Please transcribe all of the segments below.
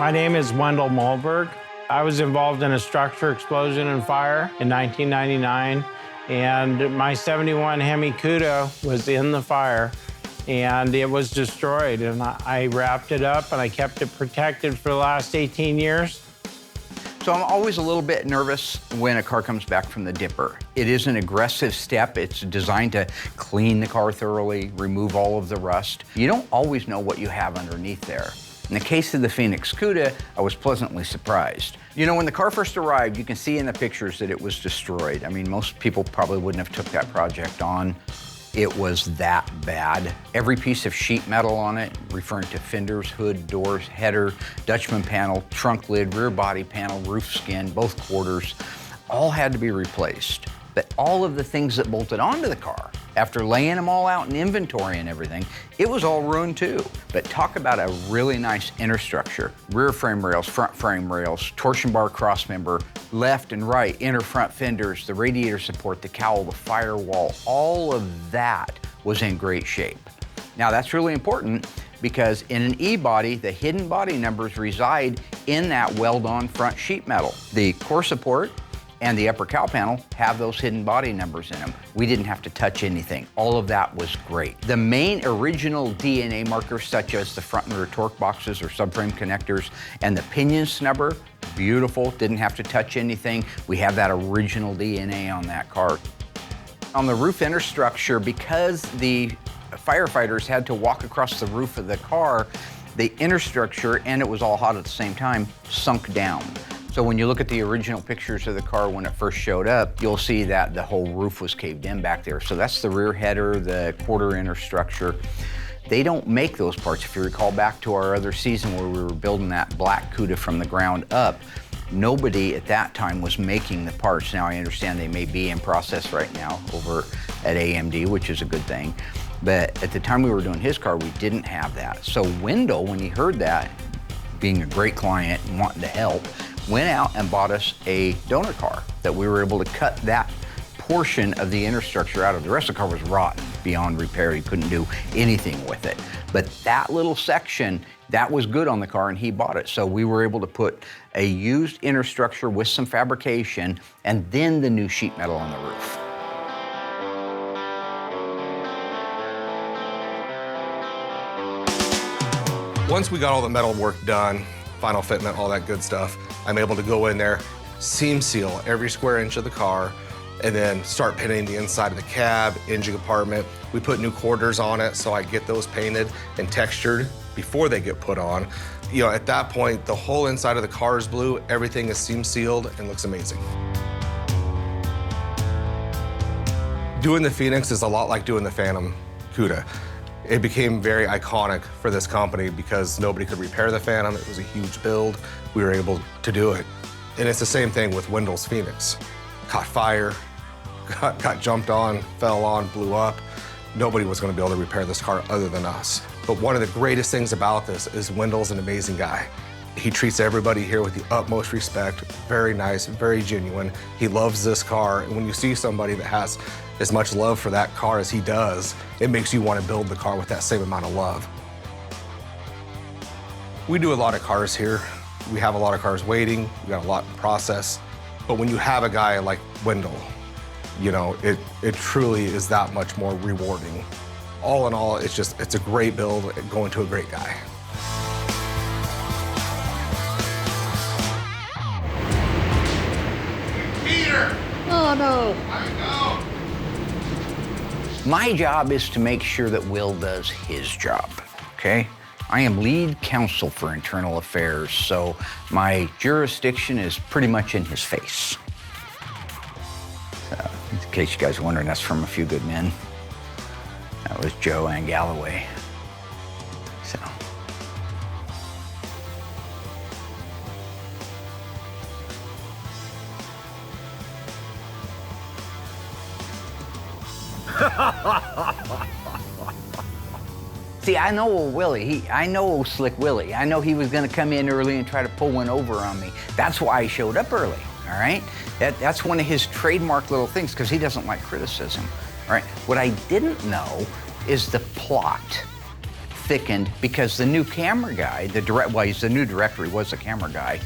My name is Wendell Mulberg. I was involved in a structure explosion and fire in 1999, and my 71 Hemi Cuda was in the fire, and it was destroyed, and I wrapped it up, and I kept it protected for the last 18 years. So I'm always a little bit nervous when a car comes back from the dipper. It is an aggressive step. It's designed to clean the car thoroughly, remove all of the rust. You don't always know what you have underneath there. In the case of the Phoenix Cuda, I was pleasantly surprised. You know, when the car first arrived, you can see in the pictures that it was destroyed. I mean, most people probably wouldn't have took that project on. It was that bad. Every piece of sheet metal on it, referring to fenders, hood, doors, header, Dutchman panel, trunk lid, rear body panel, roof skin, both quarters, all had to be replaced. But all of the things that bolted onto the car, after laying them all out in inventory and everything, it was all ruined too. But talk about a really nice inner structure. Rear frame rails, front frame rails, torsion bar cross member, left and right, inner front fenders, the radiator support, the cowl, the firewall, all of that was in great shape. Now that's really important because in an E-body, the hidden body numbers reside in that weld-on front sheet metal. The core support and the upper cowl panel have those hidden body numbers in them. We didn't have to touch anything. All of that was great. The main original DNA markers, such as the front and rear torque boxes or subframe connectors and the pinion snubber, beautiful, didn't have to touch anything. We have that original DNA on that car. On the roof inner structure, because the firefighters had to walk across the roof of the car, the inner structure, and it was all hot at the same time, sunk down. So when you look at the original pictures of the car when it first showed up, you'll see that the whole roof was caved in back there. So that's the rear header, the quarter inner structure. They don't make those parts. If you recall back to our other season where we were building that black Cuda from the ground up, nobody at that time was making the parts. Now I understand they may be in process right now over at AMD, which is a good thing. But at the time we were doing his car, we didn't have that. So Wendell, when he heard that, being a great client and wanting to help, went out and bought us a donor car that we were able to cut that portion of the inner structure out of. The rest of the car was rotten beyond repair. He couldn't do anything with it. But that little section, that was good on the car and he bought it. So we were able to put a used inner structure with some fabrication and then the new sheet metal on the roof. Once we got all the metal work done, final fitment, all that good stuff, I'm able to go in there, seam seal every square inch of the car, and then start painting the inside of the cab, engine compartment. We put new quarters on it, so I get those painted and textured before they get put on. You know, at that point, the whole inside of the car is blue, everything is seam sealed and looks amazing. Doing the Phoenix is a lot like doing the Phantom Cuda. It became very iconic for this company because nobody could repair the Phantom. It was a huge build. We were able to do it. And it's the same thing with Wendell's Phoenix. Caught fire, got jumped on, fell on, blew up. Nobody was going to be able to repair this car other than us. But one of the greatest things about this is Wendell's an amazing guy. He treats everybody here with the utmost respect, very nice, very genuine. He loves this car, and when you see somebody that has as much love for that car as he does, it makes you want to build the car with that same amount of love. We do a lot of cars here. We have a lot of cars waiting, we got a lot in process. But when you have a guy like Wendell, you know, it truly is that much more rewarding. All in all, it's a great build going to a great guy. Peter! Oh no. I know. My job is to make sure that Will does his job, okay? I am lead counsel for internal affairs, so my jurisdiction is pretty much in his face. So, in case you guys are wondering, that's from A Few Good Men. That was Joe and Galloway. So. See, I know old Willie. I know old Slick Willie. I know he was gonna come in early and try to pull one over on me. That's why I showed up early, all right? That's one of his trademark little things, because he doesn't like criticism, all right? What I didn't know is the plot thickened because the new camera guy, he's the new director, he was the camera guy,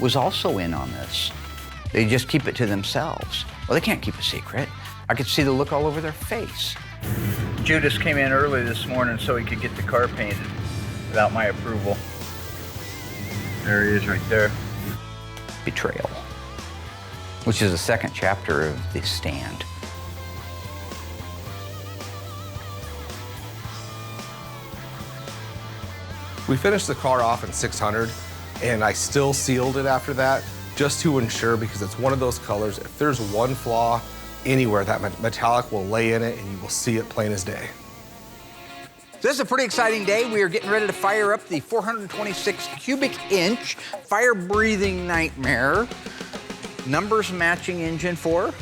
was also in on this. They just keep it to themselves. Well, they can't keep a secret. I could see the look all over their face. Judas came in early this morning so he could get the car painted without my approval. There he is right there. Betrayal, which is the second chapter of The Stand. We finished the car off in 600, and I still sealed it after that, just to ensure, because it's one of those colors, if there's one flaw anywhere, that metallic will lay in it and you will see it plain as day. This is a pretty exciting day. We are getting ready to fire up the 426 cubic inch fire-breathing nightmare numbers matching engine for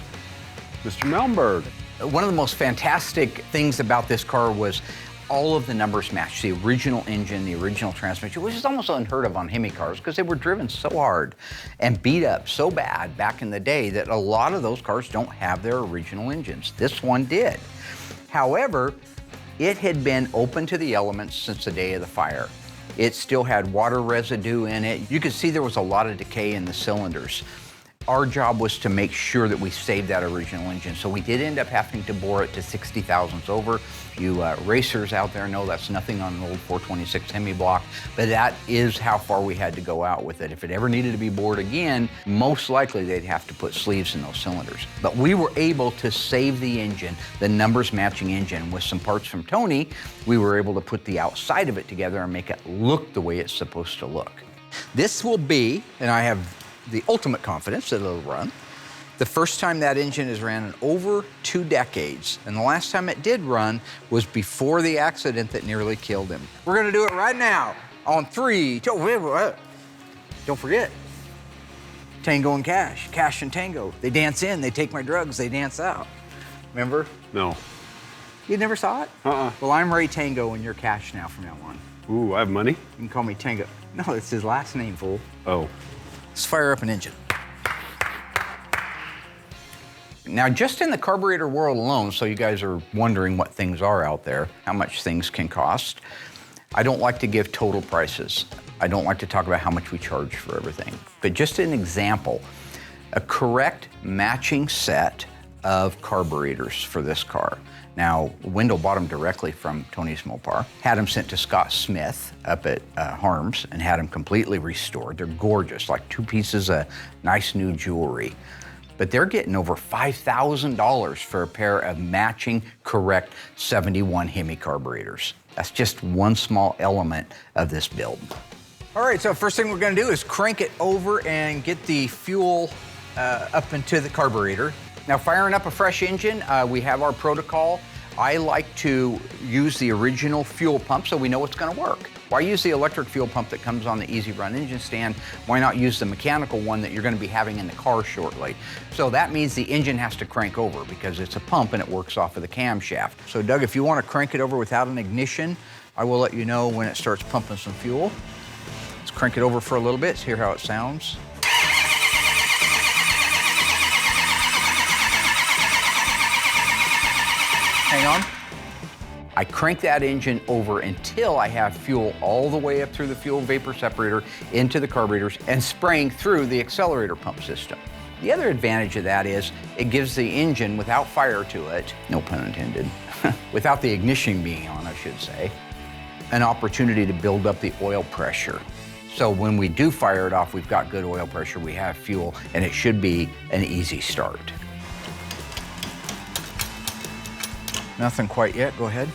Mr. Melmberg. One of the most fantastic things about this car was all of the numbers matched. The original engine, the original transmission, which is almost unheard of on Hemi cars because they were driven so hard and beat up so bad back in the day that a lot of those cars don't have their original engines. This one did. However, it had been open to the elements since the day of the fire. It still had water residue in it. You could see there was a lot of decay in the cylinders. Our job was to make sure that we saved that original engine. So we did end up having to bore it to 60 thousandths over. You racers out there know that's nothing on an old 426 Hemi block, but that is how far we had to go out with it. If it ever needed to be bored again, most likely they'd have to put sleeves in those cylinders. But we were able to save the engine, the numbers matching engine. With some parts from Tony, we were able to put the outside of it together and make it look the way it's supposed to look. This will be, and I have the ultimate confidence that it'll run, the first time that engine has ran in over 2 decades. And the last time it did run was before the accident that nearly killed him. We're gonna do it right now on 3, 2, don't forget, Tango and Cash, Cash and Tango. They dance in, they take my drugs, they dance out. Remember? No. You never saw it? Uh-uh. Well, I'm Ray Tango and you're Cash now from now on. Ooh, I have money? You can call me Tango. No, it's his last name, fool. Oh. Let's fire up an engine. Now, just in the carburetor world alone, so you guys are wondering what things are out there, how much things can cost, I don't like to give total prices. I don't like to talk about how much we charge for everything. But just an example, a correct matching set of carburetors for this car. Now, Wendell bought them directly from Tony's Mopar, had them sent to Scott Smith up at Harms and had them completely restored. They're gorgeous, like 2 pieces of nice new jewelry. But they're getting over $5,000 for a pair of matching, correct 71 Hemi carburetors. That's just one small element of this build. All right, so first thing we're gonna do is crank it over and get the fuel up into the carburetor. Now, firing up a fresh engine, we have our protocol. I like to use the original fuel pump so we know it's gonna work. Why use the electric fuel pump that comes on the Easy Run engine stand? Why not use the mechanical one that you're gonna be having in the car shortly? So that means the engine has to crank over because it's a pump and it works off of the camshaft. So Doug, if you wanna crank it over without an ignition, I will let you know when it starts pumping some fuel. Let's crank it over for a little bit, hear how it sounds. Hang on. I crank that engine over until I have fuel all the way up through the fuel vapor separator into the carburetors and spraying through the accelerator pump system. The other advantage of that is it gives the engine, without fire to it, no pun intended, without the ignition being on, I should say, an opportunity to build up the oil pressure. So when we do fire it off, we've got good oil pressure, we have fuel, and it should be an easy start. Nothing quite yet, go ahead.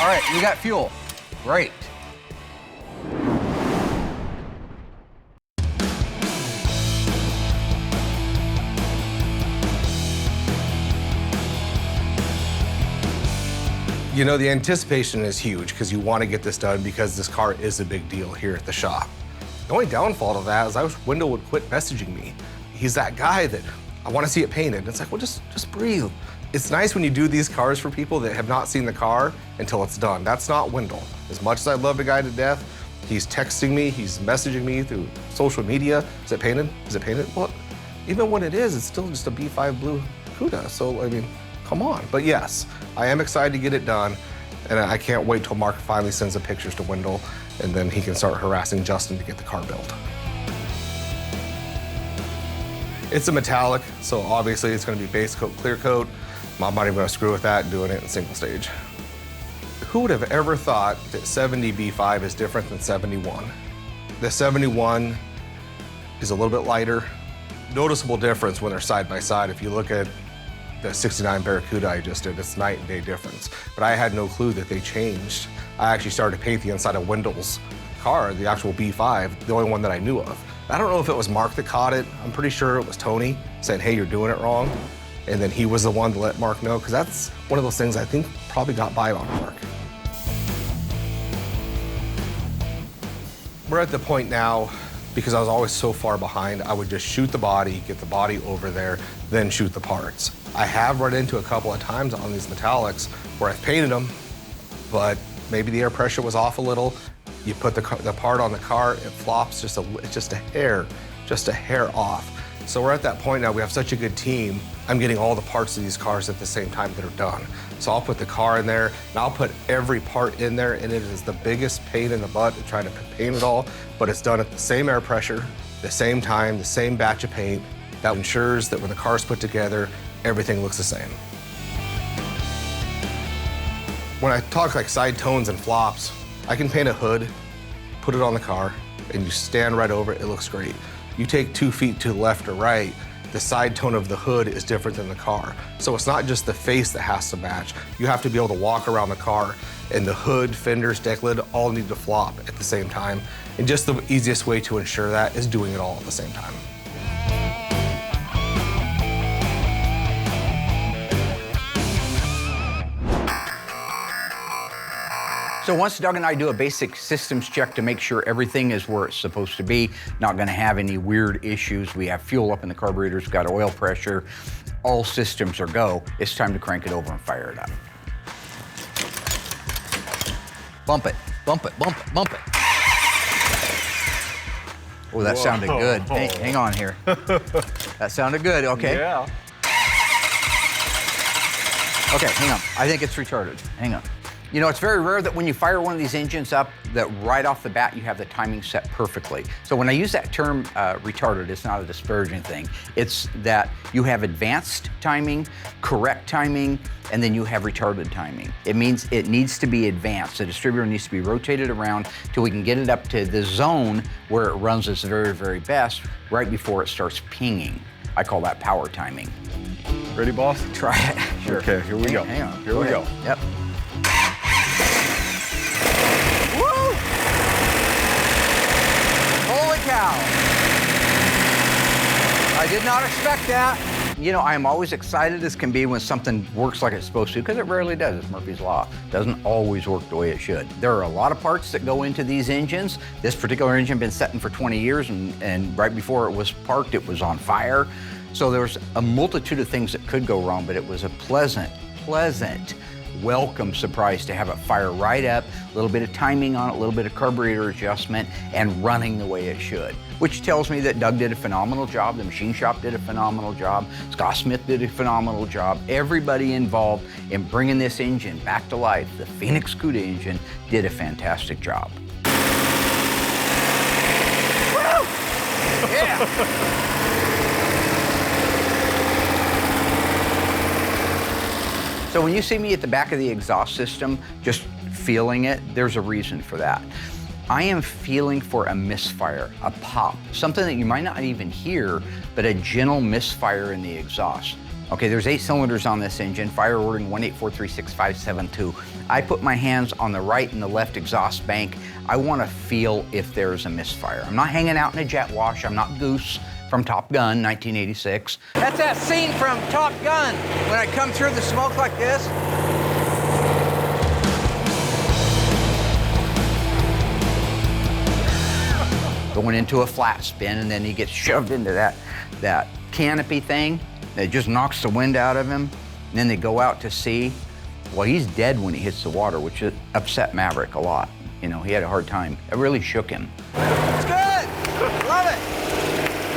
All right, we got fuel. Great. You know, the anticipation is huge because you want to get this done because this car is a big deal here at the shop. The only downfall to that is I wish Wendell would quit messaging me. He's that guy that I want to see it painted. And it's like, well, just breathe. It's nice when you do these cars for people that have not seen the car until it's done. That's not Wendell. As much as I love the guy to death, he's texting me, he's messaging me through social media. Is it painted? Is it painted? Well, even when it is, it's still just a B5 blue Cuda. So, I mean, come on. But yes, I am excited to get it done, and I can't wait till Mark finally sends the pictures to Wendell, and then he can start harassing Justin to get the car built. It's a metallic, so obviously it's gonna be base coat, clear coat. I'm not even gonna screw with that and doing it in single stage. Who would have ever thought that 70 B5 is different than 71? The 71 is a little bit lighter. Noticeable difference when they're side by side. If you look at the 69 Barracuda I just did, it's night and day difference. But I had no clue that they changed. I actually started to paint the inside of Wendell's car, the actual B5, the only one that I knew of. I don't know if it was Mark that caught it. I'm pretty sure it was Tony saying, hey, you're doing it wrong. And then he was the one to let Mark know, because that's one of those things I think probably got by on Mark. We're at the point now, because I was always so far behind, I would just shoot the body, get the body over there, then shoot the parts. I have run into a couple of times on these metallics where I've painted them, but maybe the air pressure was off a little. You put the part on the car, it flops just a hair off. So we're at that point now, we have such a good team. I'm getting all the parts of these cars at the same time that are done. So I'll put the car in there, and I'll put every part in there, and it is the biggest pain in the butt to try to paint it all, but it's done at the same air pressure, the same time, the same batch of paint. That ensures that when the car's put together, everything looks the same. When I talk like side tones and flops, I can paint a hood, put it on the car, and you stand right over it, it looks great. You take 2 feet to the left or right, the side tone of the hood is different than the car. So it's not just the face that has to match. You have to be able to walk around the car, and the hood, fenders, deck lid all need to flop at the same time. And just the easiest way to ensure that is doing it all at the same time. So once Doug and I do a basic systems check to make sure everything is where it's supposed to be, not gonna have any weird issues, we have fuel up in the carburetors, got oil pressure, all systems are go, it's time to crank it over and fire it up. Bump it, bump it, bump it, bump it. Oh, that sounded good. Hang on here. That sounded good, okay. Yeah. Okay, hang on. I think it's retarded. Hang on. You know, it's very rare that when you fire one of these engines up, that right off the bat you have the timing set perfectly. So when I use that term retarded, it's not a disparaging thing. It's that you have advanced timing, correct timing, and then you have retarded timing. It means it needs to be advanced. The distributor needs to be rotated around till we can get it up to the zone where it runs its very, very best right before it starts pinging. I call that power timing. Ready, boss? Try it. Sure. Okay, here we go. Hang on. Here we go. Yep. Holy cow. I did not expect that. You know, I am always excited as can be when something works like it's supposed to, because it rarely does. It's Murphy's Law. It doesn't always work the way it should. There are a lot of parts that go into these engines. This particular engine been setting for 20 years, and right before it was parked, it was on fire. So there was a multitude of things that could go wrong, but it was a pleasant, welcome surprise to have it fire right up, a little bit of timing on it, a little bit of carburetor adjustment, and running the way it should. Which tells me that Doug did a phenomenal job, the machine shop did a phenomenal job, Scott Smith did a phenomenal job. Everybody involved in bringing this engine back to life, the Phoenix Cuda engine, did a fantastic job. Woo! Yeah! So when you see me at the back of the exhaust system, just feeling it, there's a reason for that. I am feeling for a misfire, a pop, something that you might not even hear, but a gentle misfire in the exhaust. Okay, there's 8 cylinders on this engine, fire ordering 184366572. I put my hands on the right and the left exhaust bank. I want to feel if there's a misfire. I'm not hanging out in a jet wash, I'm not Goose from Top Gun, 1986. That's that scene from Top Gun, when I come through the smoke like this. Going into a flat spin, and then he gets shoved into that canopy thing that just knocks the wind out of him. And then they go out to sea. Well, he's dead when he hits the water, which upset Maverick a lot. You know, he had a hard time. It really shook him. It's good. Love it.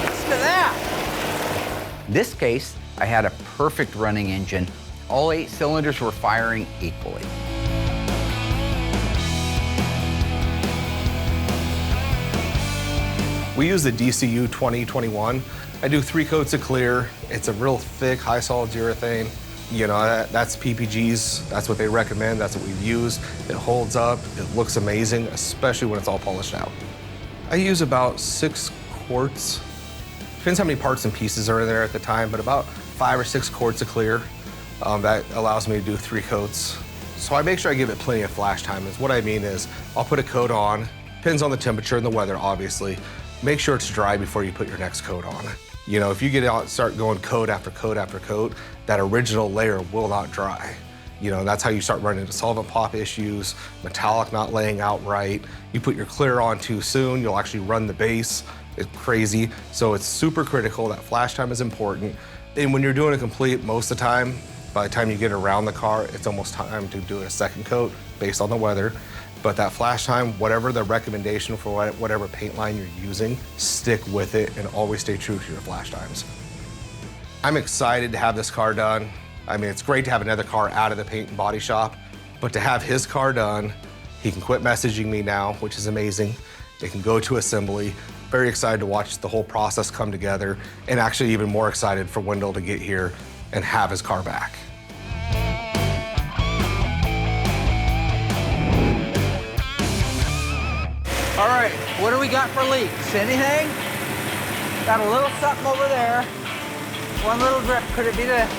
Listen to that. This case, I had a perfect running engine. All 8 cylinders were firing equally. We use the DCU 2021. I do 3 coats of clear. It's a real thick, high solids urethane. You know, that's PPG's, that's what they recommend, that's what we've used. It holds up, it looks amazing, especially when it's all polished out. I use about 6 quarts. Depends how many parts and pieces are in there at the time, but about 5 or 6 quarts of clear. That allows me to do 3 coats. So I make sure I give it plenty of flash time. What I mean is, I'll put a coat on, depends on the temperature and the weather, obviously. Make sure it's dry before you put your next coat on. You know, if you get out, start going coat after coat after coat, that original layer will not dry. You know, that's how you start running into solvent pop issues, metallic not laying out right. You put your clear on too soon, you'll actually run the base. It's crazy. So it's super critical. That flash time is important. And when you're doing a complete, most of the time, by the time you get around the car, it's almost time to do a second coat based on the weather. But that flash time, whatever the recommendation for whatever paint line you're using, stick with it and always stay true to your flash times. I'm excited to have this car done. I mean, it's great to have another car out of the paint and body shop, but to have his car done, he can quit messaging me now, which is amazing. It can go to assembly. Very excited to watch the whole process come together, and actually even more excited for Wendell to get here and have his car back. All right, what do we got for leaks? Anything? Got a little something over there. One little drip. Could it be the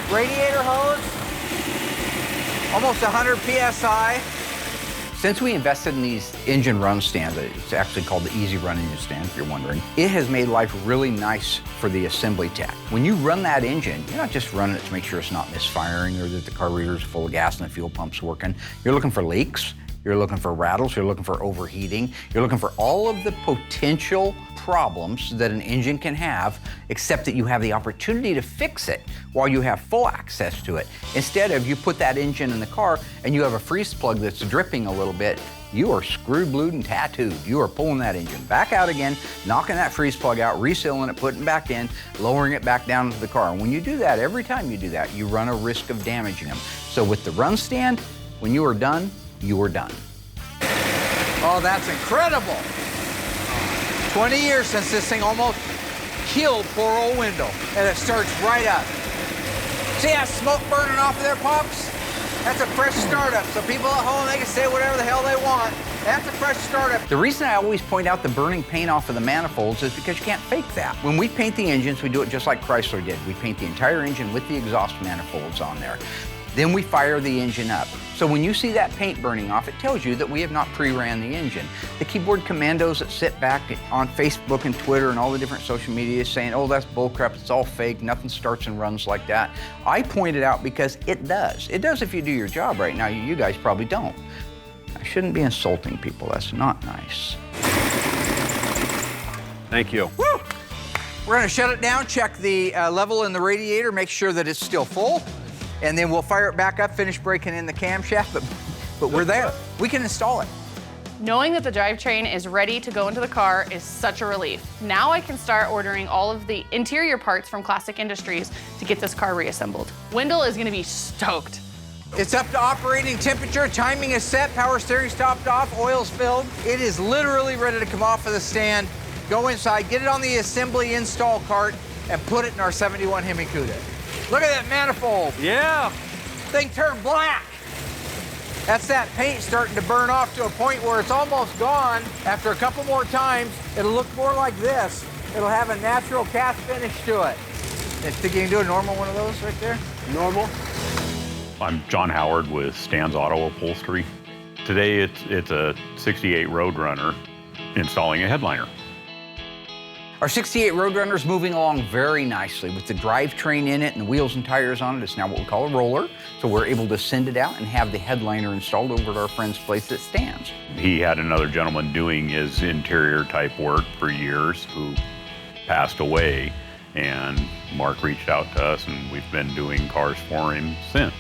radiator hose? Almost 100 PSI. Since we invested in these engine run stands, it's actually called the Easy Run Engine Stand, if you're wondering, it has made life really nice for the assembly tech. When you run that engine, you're not just running it to make sure it's not misfiring or that the carburetor's full of gas and the fuel pump's working. You're looking for leaks. You're looking for rattles, you're looking for overheating, you're looking for all of the potential problems that an engine can have, except that you have the opportunity to fix it while you have full access to it. Instead of you put that engine in the car and you have a freeze plug that's dripping a little bit, you are screwed, glued, and tattooed. You are pulling that engine back out again, knocking that freeze plug out, resealing it, putting it back in, lowering it back down into the car. And when you do that, every time you do that, you run a risk of damaging them. So with the run stand, when you are done, you are done. Oh, that's incredible. 20 years since this thing almost killed poor old Wendell, and it starts right up. See that smoke burning off of their pumps? That's a fresh startup, so people at home, they can say whatever the hell they want. That's a fresh startup. The reason I always point out the burning paint off of the manifolds is because you can't fake that. When we paint the engines, we do it just like Chrysler did. We paint the entire engine with the exhaust manifolds on there. Then we fire the engine up. So when you see that paint burning off, it tells you that we have not pre-ran the engine. The keyboard commandos that sit back on Facebook and Twitter and all the different social media saying, oh, that's bullcrap, it's all fake, nothing starts and runs like that. I point it out because it does. It does if you do your job right. Now, you guys probably don't. I shouldn't be insulting people, that's not nice. Thank you. Woo! We're gonna shut it down, check the level in the radiator, make sure that it's still full. And then we'll fire it back up, finish breaking in the camshaft, but we're there. We can install it. Knowing that the drivetrain is ready to go into the car is such a relief. Now I can start ordering all of the interior parts from Classic Industries to get this car reassembled. Wendell is gonna be stoked. It's up to operating temperature, timing is set, power steering's topped off, oil's filled. It is literally ready to come off of the stand, go inside, get it on the assembly install cart, and put it in our 71 Hemi Cuda. Look at that manifold. Yeah. Thing turned black. That's that paint starting to burn off to a point where it's almost gone. After a couple more times, it'll look more like this. It'll have a natural cast finish to it. I think you can do a normal one of those right there? Normal. I'm John Howard with Stan's Auto Upholstery. Today it's a 68 Roadrunner installing a headliner. Our 68 Roadrunner is moving along very nicely with the drivetrain in it and the wheels and tires on it. It's now what we call a roller. So we're able to send it out and have the headliner installed over at our friend's place at Stan's. He had another gentleman doing his interior type work for years who passed away, and Mark reached out to us and we've been doing cars for him since.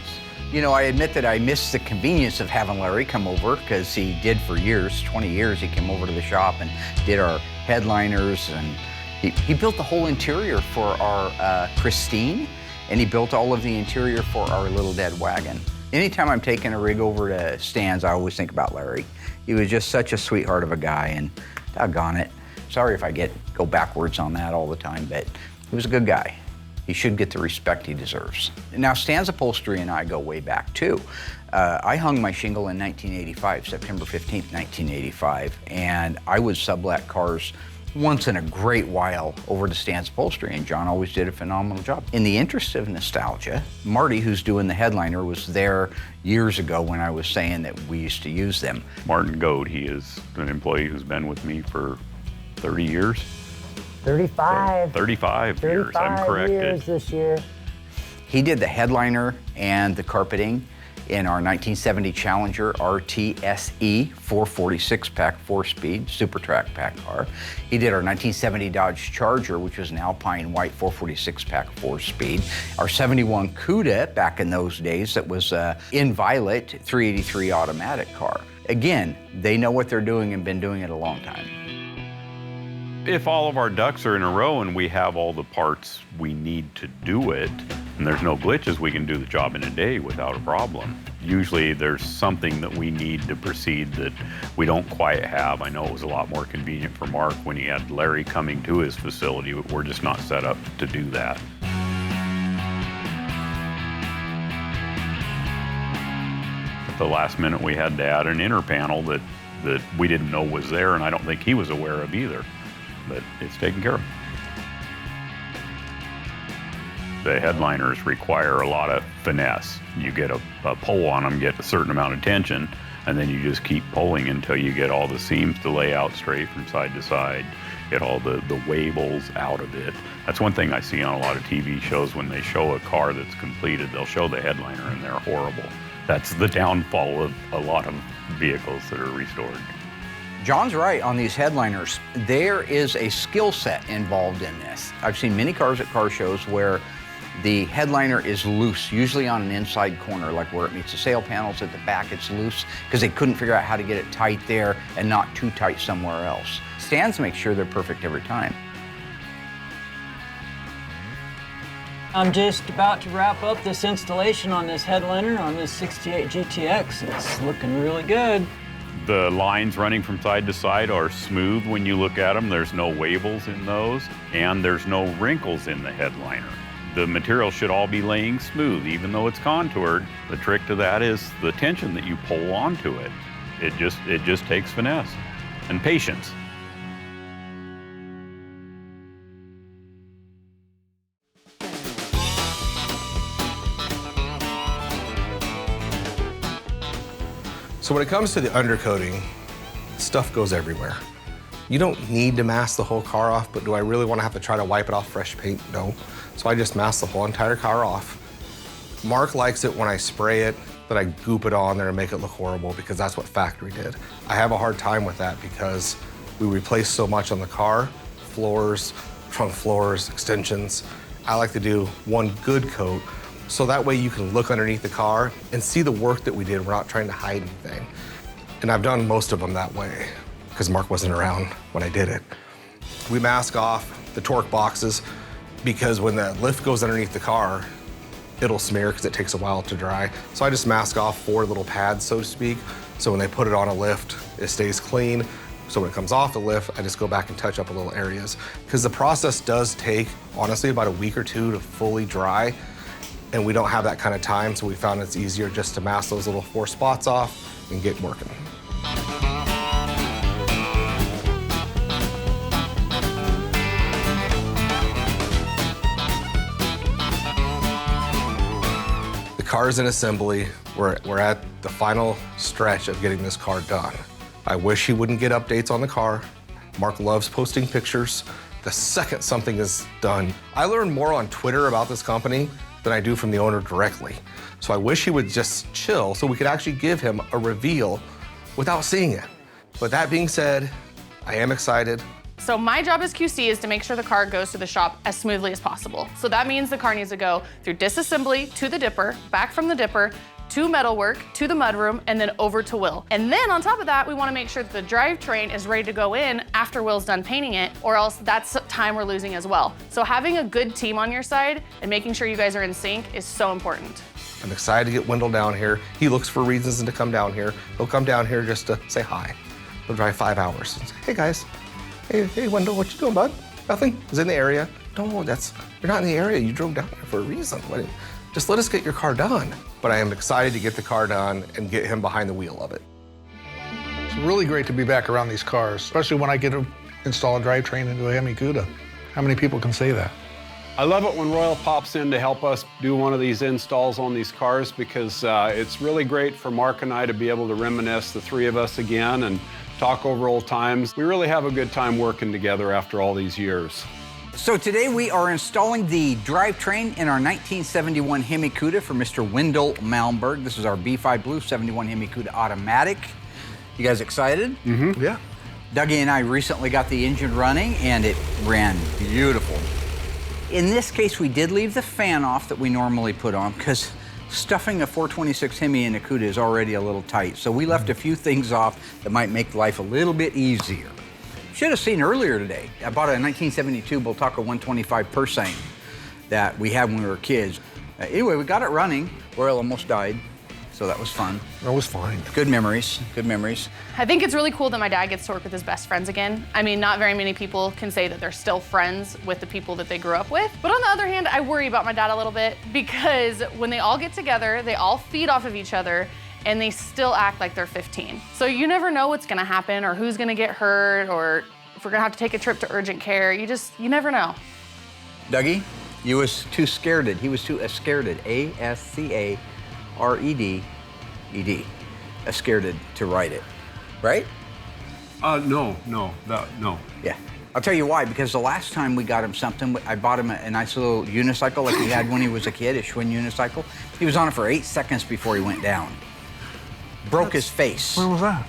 You know, I admit that I miss the convenience of having Larry come over, because he did for years, 20 years, he came over to the shop and did our headliners and He built the whole interior for our Christine, and he built all of the interior for our little dead wagon. Anytime I'm taking a rig over to Stan's, I always think about Larry. He was just such a sweetheart of a guy, and doggone it. Sorry if I go backwards on that all the time, but he was a good guy. He should get the respect he deserves. Now, Stan's Upholstery and I go way back, too. I hung my shingle in 1985, September 15th, 1985, and I would sublet cars once in a great while over to Stan's Upholstery, and John always did a phenomenal job. In the interest of nostalgia, Marty, who's doing the headliner, was there years ago when I was saying that we used to use them. Martin Goad, he is an employee who's been with me for 30 years. 35. 35 years, I'm corrected. Years this year. He did the headliner and the carpeting in our 1970 Challenger RTSE 446-pack 4-speed Super Track pack car. He did our 1970 Dodge Charger, which was an Alpine white 446-pack 4-speed. Our 71 Cuda, back in those days, that was in violet 383 automatic car. Again, they know what they're doing and been doing it a long time. If all of our ducks are in a row and we have all the parts we need to do it, and there's no glitches, we can do the job in a day without a problem. Usually there's something that we need to proceed that we don't quite have. I know it was a lot more convenient for Mark when he had Larry coming to his facility, but we're just not set up to do that. At the last minute, we had to add an inner panel that we didn't know was there, and I don't think he was aware of either. But it's taken care of. The headliners require a lot of finesse. You get a pull on them, get a certain amount of tension, and then you just keep pulling until you get all the seams to lay out straight from side to side, get all the wavels out of it. That's one thing I see on a lot of TV shows. When they show a car that's completed, they'll show the headliner and they're horrible. That's the downfall of a lot of vehicles that are restored. John's right on these headliners. There is a skill set involved in this. I've seen many cars at car shows where the headliner is loose, usually on an inside corner, like where it meets the sail panels at the back, it's loose, because they couldn't figure out how to get it tight there and not too tight somewhere else. Stan's make sure they're perfect every time. I'm just about to wrap up this installation on this headliner on this 68 GTX. It's looking really good. The lines running from side to side are smooth when you look at them. There's no wavels in those, and there's no wrinkles in the headliner. The material should all be laying smooth, even though it's contoured. The trick to that is the tension that you pull onto it. It just takes finesse and patience. So when it comes to the undercoating, stuff goes everywhere. You don't need to mask the whole car off, but do I really want to have to try to wipe it off fresh paint? No. So I just mask the whole entire car off. Mark likes it when I spray it, that I goop it on there and make it look horrible, because that's what factory did. I have a hard time with that because we replace so much on the car, floors, trunk floors, extensions. I like to do one good coat, so that way you can look underneath the car and see the work that we did. We're not trying to hide anything. And I've done most of them that way because Mark wasn't around when I did it. We mask off the torque boxes because when the lift goes underneath the car, it'll smear because it takes a while to dry. So I just mask off 4 little pads, so to speak. So when they put it on a lift, it stays clean. So when it comes off the lift, I just go back and touch up the little areas. Because the process does take, honestly, about a week or 2 to fully dry. And we don't have that kind of time, so we found it's easier just to mask those little 4 spots off and get working. The car's in assembly. We're at the final stretch of getting this car done. I wish he wouldn't get updates on the car. Mark loves posting pictures. The second something is done, I learned more on Twitter about this company than I do from the owner directly. So I wish he would just chill so we could actually give him a reveal without seeing it. But that being said, I am excited. So my job as QC is to make sure the car goes to the shop as smoothly as possible. So that means the car needs to go through disassembly to the dipper, back from the dipper, to metalwork, to the mudroom, and then over to Will. And then on top of that, we wanna make sure that the drivetrain is ready to go in after Will's done painting it, or else that's time we're losing as well. So having a good team on your side and making sure you guys are in sync is so important. I'm excited to get Wendell down here. He looks for reasons to come down here. He'll come down here just to say hi. He'll drive 5 hours and say, hey guys, hey Wendell, what you doing, bud? Nothing, he's in the area. No, you're not in the area. You drove down here for a reason. Just let us get your car done. But I am excited to get the car done and get him behind the wheel of it. It's really great to be back around these cars, especially when I get to install a drivetrain into a Hemi Cuda. How many people can say that? I love it when Royal pops in to help us do one of these installs on these cars because it's really great for Mark and I to be able to reminisce, the three of us again, and talk over old times. We really have a good time working together after all these years. So today we are installing the drivetrain in our 1971 Hemi Cuda for Mr. Wendell Malmberg. This is our B5 Blue 71 Hemi Cuda automatic. You guys excited? Mm-hmm. Yeah. Dougie and I recently got the engine running and it ran beautiful. In this case, we did leave the fan off that we normally put on because stuffing a 426 Hemi in a Cuda is already a little tight. So we left a few things off that might make life a little bit easier. Should have seen earlier today. I bought a 1972 Bultaco 125 Persane that we had when we were kids. Anyway, we got it running. Royal almost died, so that was fun. That was fine. Good memories, good memories. I think it's really cool that my dad gets to work with his best friends again. I mean, not very many people can say that they're still friends with the people that they grew up with. But on the other hand, I worry about my dad a little bit because when they all get together, they all feed off of each other and they still act like they're 15. So you never know what's gonna happen or who's gonna get hurt or if we're gonna have to take a trip to urgent care. You never know. Dougie, you was too scareded. He was too ascareded. A-S-C-A-R-E-D-E-D. Ascareded to write it, right? No. Yeah. I'll tell you why, because the last time we got him something, I bought him a nice little unicycle like he had when he was a kid, a Schwinn unicycle. He was on it for 8 seconds before he went down. Broke his face. When was that?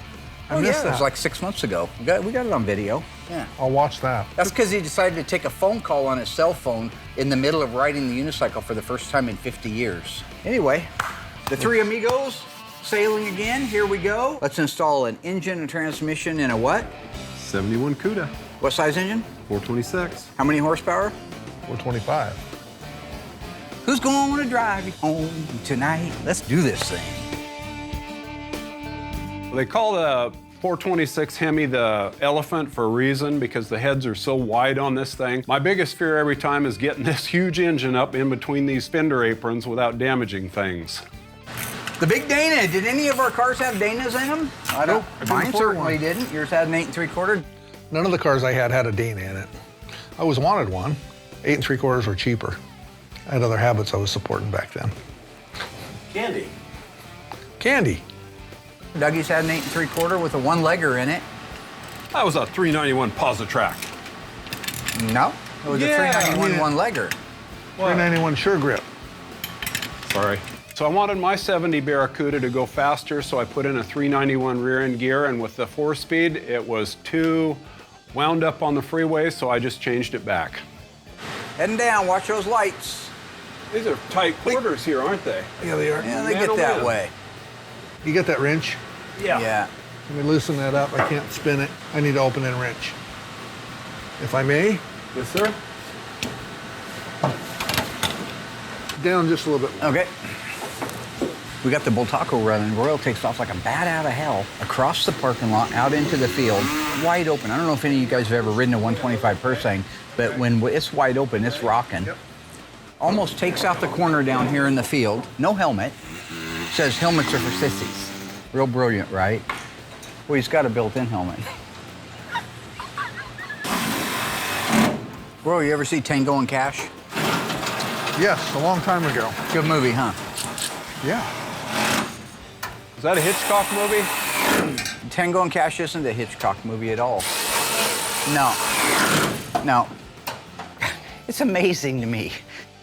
I missed It that. was like 6 months ago. We got it on video. Yeah. I'll watch that. That's because he decided to take a phone call on his cell phone in the middle of riding the unicycle for the first time in 50 years. Anyway, the three amigos sailing again. Here we go. Let's install an engine and transmission in a what? 71 Cuda, What size engine? 426. How many horsepower? 425. Who's going to drive you home tonight? Let's do this thing. They call the 426 Hemi the elephant for a reason because the heads are so wide on this thing. My biggest fear every time is getting this huge engine up in between these fender aprons without damaging things. The big Dana. Did any of our cars have Danas in them? I don't. Nope, I couldn't Mine afford certainly one. didn't. Yours had an 8 3/4. None of the cars I had a Dana in it. I always wanted one. 8 3/4 were cheaper. I had other habits I was supporting back then. Candy. Dougie's had an 8 3/4 with a one-legger in it. That was a 391 Positrack. No, it was a 391 one-legger. 391 Sure Grip. Sorry. So I wanted my 70 Barracuda to go faster, so I put in a 391 rear end gear, and with the 4-speed, it was too wound up on the freeway, so I just changed it back. Heading down, watch those lights. These are tight quarters here, aren't they? Yeah, they are. Yeah, they Man, get oh, that man. way. You got that wrench? Yeah. Let me loosen that up. I can't spin it. I need to open that wrench. If I may, Yes, sir. down just a little bit. Okay. We got the Bultaco running. Royal takes off like a bat out of hell across the parking lot, out into the field, wide open. I don't know if any of you guys have ever ridden a 125 Persane, but when it's wide open, it's rocking. Yep. Almost takes out the corner down here in the field. No helmet. Says helmets are for sissies. Real brilliant, right? Well, he's got a built-in helmet. Royal, you ever see Tango and Cash? Yes, a long time ago. Good movie, huh? Yeah. Is that a Hitchcock movie? Tango and Cash isn't a Hitchcock movie at all. No. It's amazing to me.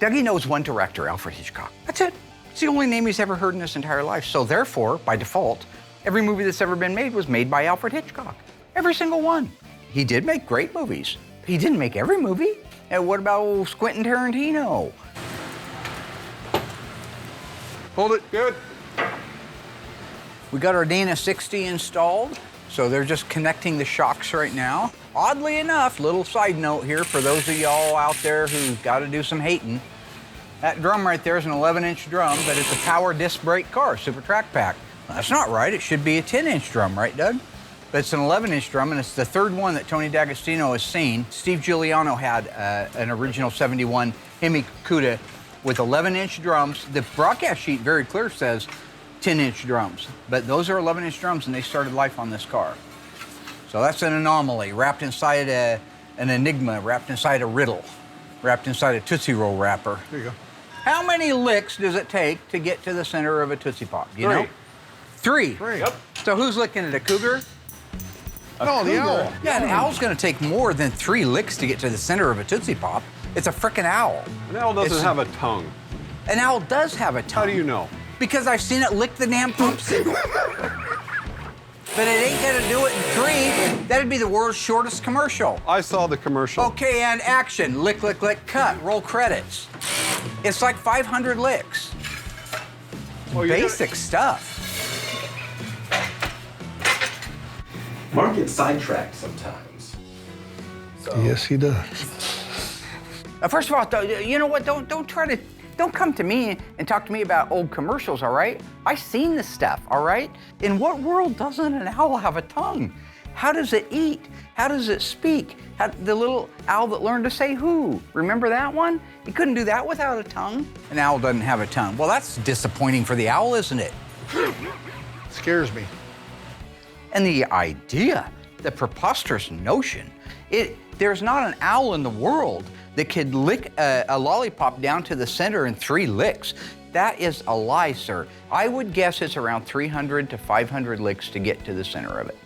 Dougie knows one director, Alfred Hitchcock. That's it. It's the only name he's ever heard in his entire life. So therefore, by default, every movie that's ever been made was made by Alfred Hitchcock. Every single one. He did make great movies. But he didn't make every movie. And what about old Quentin Tarantino? Hold it. Good. We got our Dana 60 installed, so they're just connecting the shocks right now. Oddly enough, little side note here for those of y'all out there who got to do some hating, that drum right there is an 11-inch drum, but it's a power disc brake car, Super Track Pack. Well, that's not right. It should be a 10-inch drum, right, Doug? But it's an 11-inch drum, and it's the third one that Tony D'Agostino has seen. Steve Giuliano had an original 71 Hemi Cuda with 11-inch drums. The broadcast sheet very clear says 10-inch drums, but those are 11-inch drums, and they started life on this car. So that's an anomaly, wrapped inside an enigma, wrapped inside a riddle, wrapped inside a Tootsie Roll wrapper. There you go. How many licks does it take to get to the center of a Tootsie Pop? You know? Three. Yep. So who's looking at a cougar? No, the owl. Yeah, an owl's gonna take more than 3 licks to get to the center of a Tootsie Pop. It's a frickin' owl. An owl doesn't have a tongue. An owl does have a tongue. How do you know? Because I've seen it lick the damn pump signal. But it ain't gonna do it in 3. That'd be the world's shortest commercial. I saw the commercial. Okay, and action. Lick, lick, lick, cut. Roll credits. It's like 500 licks. Basic stuff. Mark gets sidetracked sometimes. So. Yes, he does. First of all, you know what? Don't come to me and talk to me about old commercials, all right? I've seen this stuff, all right? In what world doesn't an owl have a tongue? How does it eat? How does it speak? The little owl that learned to say who. Remember that one? It couldn't do that without a tongue. An owl doesn't have a tongue. Well, that's disappointing for the owl, isn't it? Scares me. And the idea, the preposterous notion, there's not an owl in the world that could lick a lollipop down to the center in 3 licks. That is a lie, sir. I would guess it's around 300 to 500 licks to get to the center of it.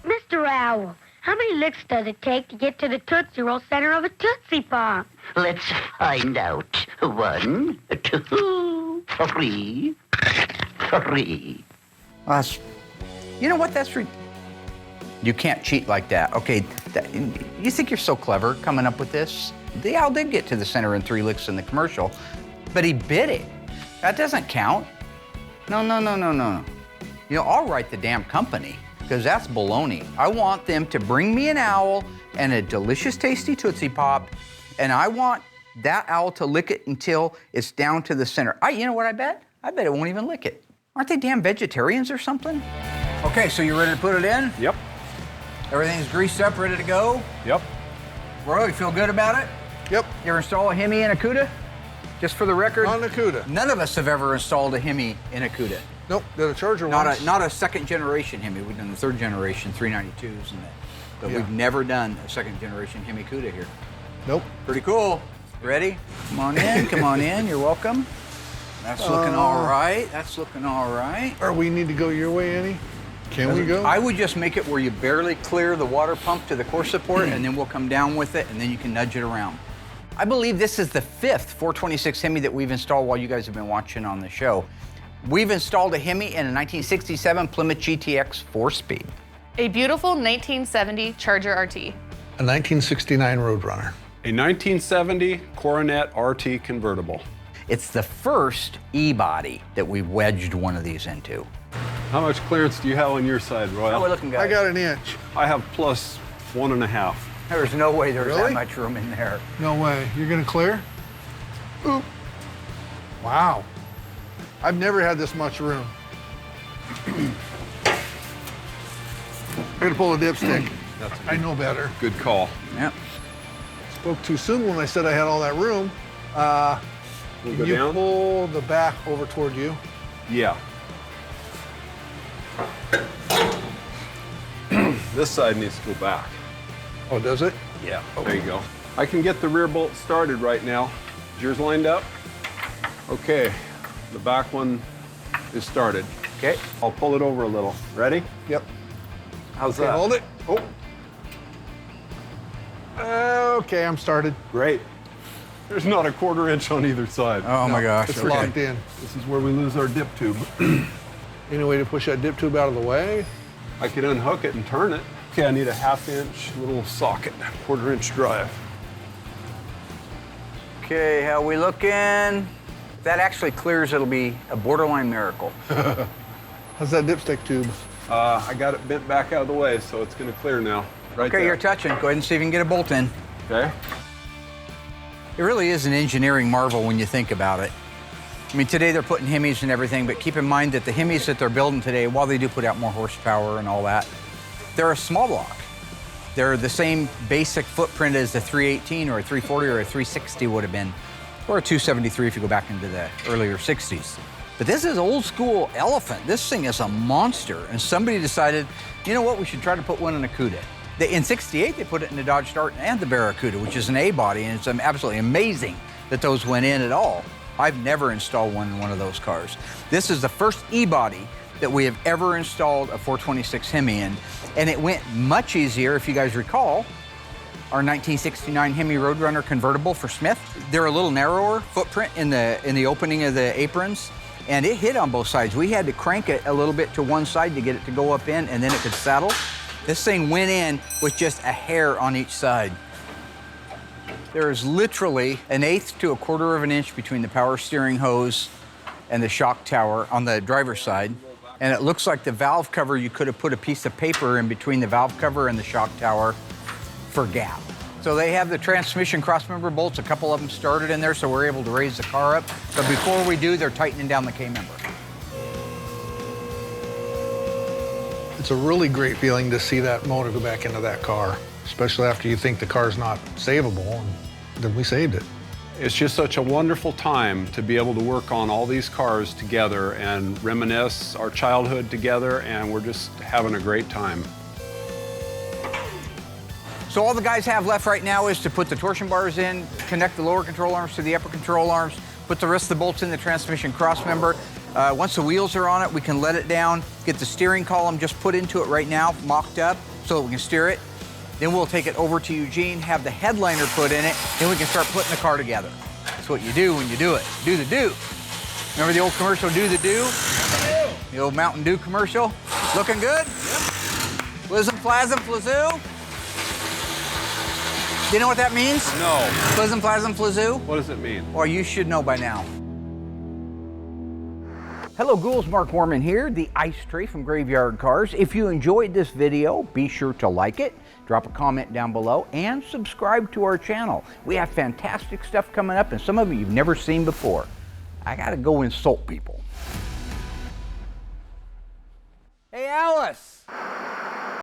Mr. Owl, how many licks does it take to get to the Tootsie Roll center of a Tootsie Pop? Let's find out. 1, 2, 3, 3. You know what? You can't cheat like that. Okay, you think you're so clever coming up with this? The owl did get to the center in 3 licks in the commercial, but he bit it. That doesn't count. No. You know, I'll write the damn company, because that's baloney. I want them to bring me an owl and a delicious, tasty Tootsie Pop, and I want that owl to lick it until it's down to the center. You know what I bet? I bet it won't even lick it. Aren't they damn vegetarians or something? Okay, so you ready to put it in? Yep. Everything's greased up, ready to go? Yep. Roy, you feel good about it? Yep. You ever install a Hemi in a Cuda? Just for the record? On the Cuda. None of us have ever installed a Hemi in a Cuda. Nope, did a Charger once. Not a second generation Hemi. We've done the 3rd generation 392s and that. But we've never done a 2nd generation Hemi Cuda here. Nope. Pretty cool. Ready? Come on in, come on in. You're welcome. That's looking all right. That's looking all right. Or we need to go your way, Annie? Can we go? I would just make it where you barely clear the water pump to the core support, and then we'll come down with it, and then you can nudge it around. I believe this is the 5th 426 Hemi that we've installed while you guys have been watching on the show. We've installed a Hemi in a 1967 Plymouth GTX 4-speed. A beautiful 1970 Charger RT. A 1969 Roadrunner. A 1970 Coronet RT convertible. It's the first E-body that we wedged one of these into. How much clearance do you have on your side, Royal? How are we looking, guys? I got an inch. I have plus 1.5. There's no way there's that Really? much room in there. No way. You're gonna clear? Oop. Wow. I've never had this much room. I'm gonna pull a dipstick. I know better. Good call. Yep. Spoke too soon when I said I had all that room. We'll Can go you down? pull the back over toward you? Yeah. This side needs to go back. Oh, does it? Yeah. There you go. I can get the rear bolt started right now. Is yours lined up? Okay. The back one is started. Okay. I'll pull it over a little. Ready? Yep. How's Okay, that? hold it. Oh, Okay, I'm started. great. There's not a 1/4 inch on either side. Oh my gosh. It's okay. locked in. This is where we lose our dip tube. Any way to push that dip tube out of the way? I could unhook it and turn it. Okay, I need a 1/2 inch little socket, 1/4 inch drive. Okay, how we looking? If that actually clears, it'll be a borderline miracle. How's that dipstick tube? I got it bent back out of the way, so it's gonna clear now. Right Okay, there. you're touching. Go ahead and see if you can get a bolt in. Okay. It really is an engineering marvel when you think about it. I mean, today they're putting Hemis and everything, but keep in mind that the Hemis that they're building today, while they do put out more horsepower and all that, they're a small block. They're the same basic footprint as the 318 or a 340 or a 360 would have been, or a 273 if you go back into the earlier 60s. But this is old school Elephant. This thing is a monster. And somebody decided, you know what, we should try to put one in a Cuda. In 68, they put it in the Dodge Dart and the Barracuda, which is an A body, and it's absolutely amazing that those went in at all. I've never installed one in one of those cars. This is the first E-body that we have ever installed a 426 Hemi in, and it went much easier. If you guys recall, our 1969 Hemi Roadrunner convertible for Smith, they're a little narrower footprint in the opening of the aprons, and it hit on both sides. We had to crank it a little bit to one side to get it to go up in, and then it could saddle. This thing went in with just a hair on each side. There is literally 1/8 to 1/4 of an inch between the power steering hose and the shock tower on the driver's side. And it looks like the valve cover, you could have put a piece of paper in between the valve cover and the shock tower for gap. So they have the transmission crossmember bolts, a couple of them started in there, so we're able to raise the car up. But before we do, they're tightening down the K-member. It's a really great feeling to see that motor go back into that car, especially after you think the car's not savable, and then we saved it. It's just such a wonderful time to be able to work on all these cars together and reminisce our childhood together, and we're just having a great time. So all the guys have left right now is to put the torsion bars in, connect the lower control arms to the upper control arms, put the rest of the bolts in the transmission crossmember. Once the wheels are on it, we can let it down, get the steering column just put into it right now, mocked up, so that we can steer it. Then we'll take it over to Eugene, have the headliner put in it, then we can start putting the car together. That's what you do when you do it. Do the do. Remember the old commercial, Do the Do? The old Mountain Dew commercial? Looking good? Yep. Flizzum, flazzum, flazoo? Do you know what that means? No. Flizzum, flazzum, flazoo? What does it mean? Well, you should know by now. Hello ghouls, Mark Warman here, the ice tray from Graveyard Carz. If you enjoyed this video, be sure to like it, drop a comment down below, and subscribe to our channel. We have fantastic stuff coming up, and some of it you've never seen before. I gotta go insult people. Hey Alice!